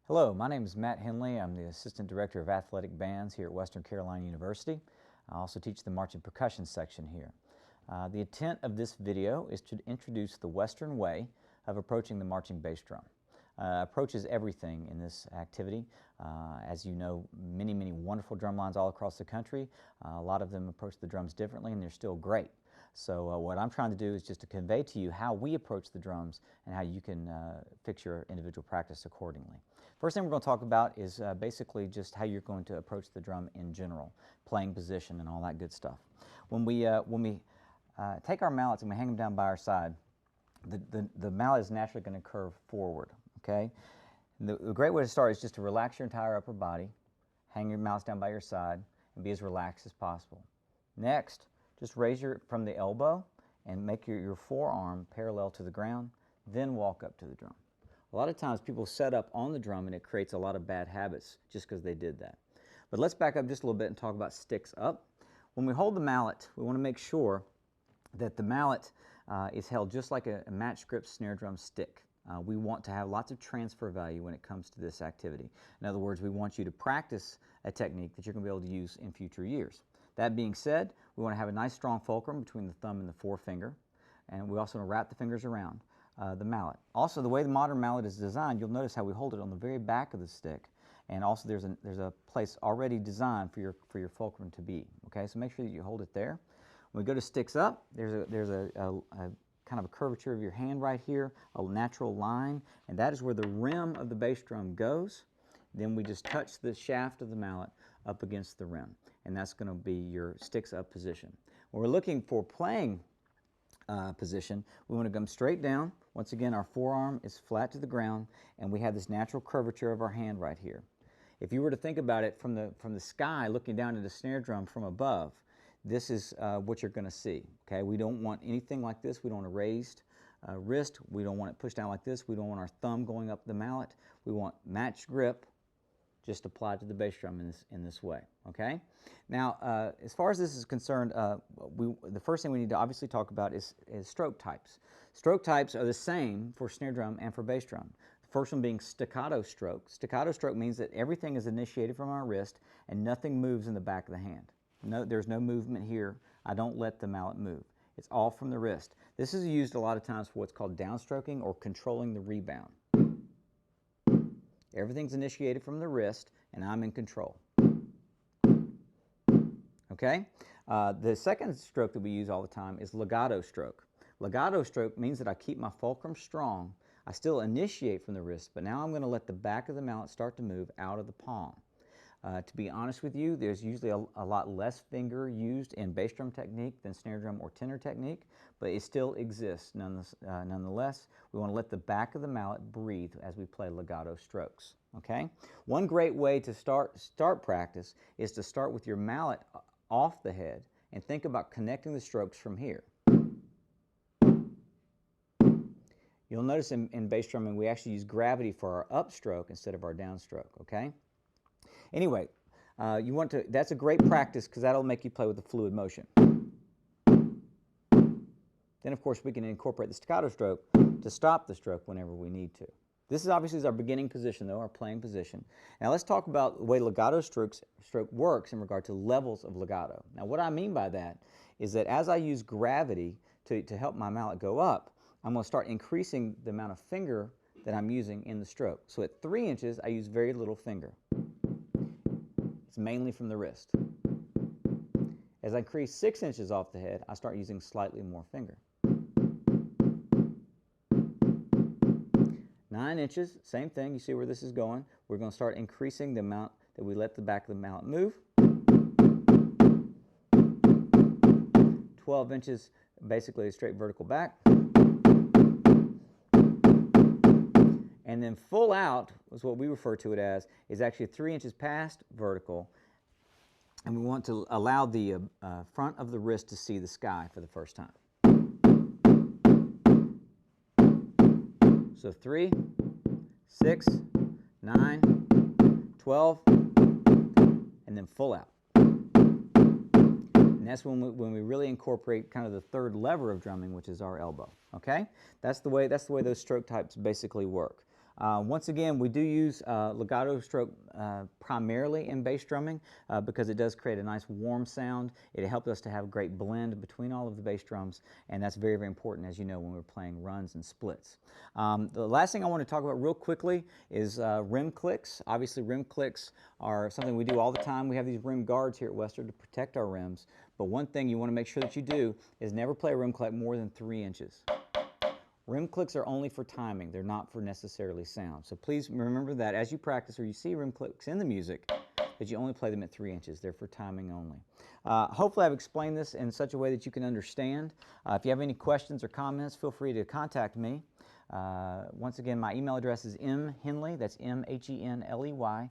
Hello, my name is Matt Henley. I'm the Assistant Director of Athletic Bands here at Western Carolina University. I also teach the marching percussion section here. The intent of this video is to introduce the Western way of approaching the marching bass drum. Approach is everything in this activity. As you know, many wonderful drum lines all across the country. A lot of them approach the drums differently, and they're still great. So what I'm trying to do is just to convey to you how we approach the drums and how you can fix your individual practice accordingly. First thing we're going to talk about is basically just how you're going to approach the drum in general, playing position and all that good stuff. When we take our mallets and we hang them down by our side, the mallet is naturally going to curve forward, okay? The great way to start is just to relax your entire upper body, hang your mallets down by your side, and be as relaxed as possible. Next, just raise from the elbow and make your forearm parallel to the ground, then walk up to the drum. A lot of times people set up on the drum and it creates a lot of bad habits just because they did that. But let's back up just a little bit and talk about sticks up. When we hold the mallet, we want to make sure that the mallet is held just like a match grip snare drum stick. We want to have lots of transfer value when it comes to this activity. In other words, we want you to practice a technique that you're going to be able to use in future years. That being said, we want to have a nice strong fulcrum between the thumb and the forefinger, and we also want to wrap the fingers around the mallet. Also, the way the modern mallet is designed, you'll notice how we hold it on the very back of the stick, and also there's a place already designed for your fulcrum to be. Okay, so make sure that you hold it there. When we go to sticks up, there's a kind of a curvature of your hand right here, a natural line, and that is where the rim of the bass drum goes. Then we just touch the shaft of the mallet up against the rim, and that's going to be your sticks up position. When we're looking for playing position, we want to come straight down. Once again, our forearm is flat to the ground, and we have this natural curvature of our hand right here. If you were to think about it from the sky, looking down at the snare drum from above, this is what you're going to see. Okay, we don't want anything like this. We don't want a raised wrist. We don't want it pushed down like this. We don't want our thumb going up the mallet. We want matched grip just applied to the bass drum in this way. Okay. Now, as far as this is concerned, the first thing we need to obviously talk about is stroke types. Stroke types are the same for snare drum and for bass drum. The first one being staccato stroke. Staccato stroke means that everything is initiated from our wrist and nothing moves in the back of the hand. No, there's no movement here. I don't let the mallet move. It's all from the wrist. This is used a lot of times for what's called downstroking or controlling the rebound. Everything's initiated from the wrist, and I'm in control. Okay? The second stroke that we use all the time is legato stroke. Legato stroke means that I keep my fulcrum strong. I still initiate from the wrist, but now I'm going to let the back of the mallet start to move out of the palm. To be honest with you, there's usually a lot less finger used in bass drum technique than snare drum or tenor technique, but it still exists nonetheless. We want to let the back of the mallet breathe as we play legato strokes. Okay? One great way to start practice is to start with your mallet off the head and think about connecting the strokes from here. You'll notice in bass drumming we actually use gravity for our upstroke instead of our downstroke. Okay? Anyway, that's a great practice because that'll make you play with the fluid motion. Then, of course, we can incorporate the staccato stroke to stop the stroke whenever we need to. This is obviously our beginning position, though, our playing position. Now, let's talk about the way legato stroke works in regard to levels of legato. Now, what I mean by that is that as I use gravity to help my mallet go up, I'm going to start increasing the amount of finger that I'm using in the stroke. So at 3 inches, I use very little finger. It's mainly from the wrist. As I increase 6 inches off the head, I start using slightly more finger. 9 inches, same thing. You see where this is going. We're going to start increasing the amount that we let the back of the mallet move. 12 inches, basically a straight vertical back. And then full out is what we refer to it as, is actually 3 inches past vertical. And we want to allow the front of the wrist to see the sky for the first time. So 3, 6, 9, 12, and then full out. And that's when we really incorporate kind of the third lever of drumming, which is our elbow. Okay? That's the way those stroke types basically work. Once again, we do use legato stroke primarily in bass drumming because it does create a nice warm sound. It helps us to have a great blend between all of the bass drums, and that's very, very important, as you know, when we're playing runs and splits. The last thing I want to talk about real quickly is rim clicks. Obviously, rim clicks are something we do all the time. We have these rim guards here at Western to protect our rims, but one thing you want to make sure that you do is never play a rim click more than 3 inches. Rim clicks are only for timing. They're not for necessarily sound. So please remember that as you practice or you see rim clicks in the music, that you only play them at 3 inches. They're for timing only. Hopefully I've explained this in such a way that you can understand. If you have any questions or comments, feel free to contact me. Once again, my email address is mhenley, that's M-H-E-N-L-E-Y,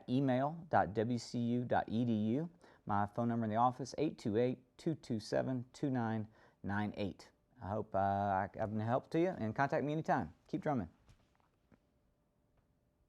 @email.wcu.edu. My phone number in the office, 828-227-2998. I hope I've been a help to you, and contact me anytime. Keep drumming.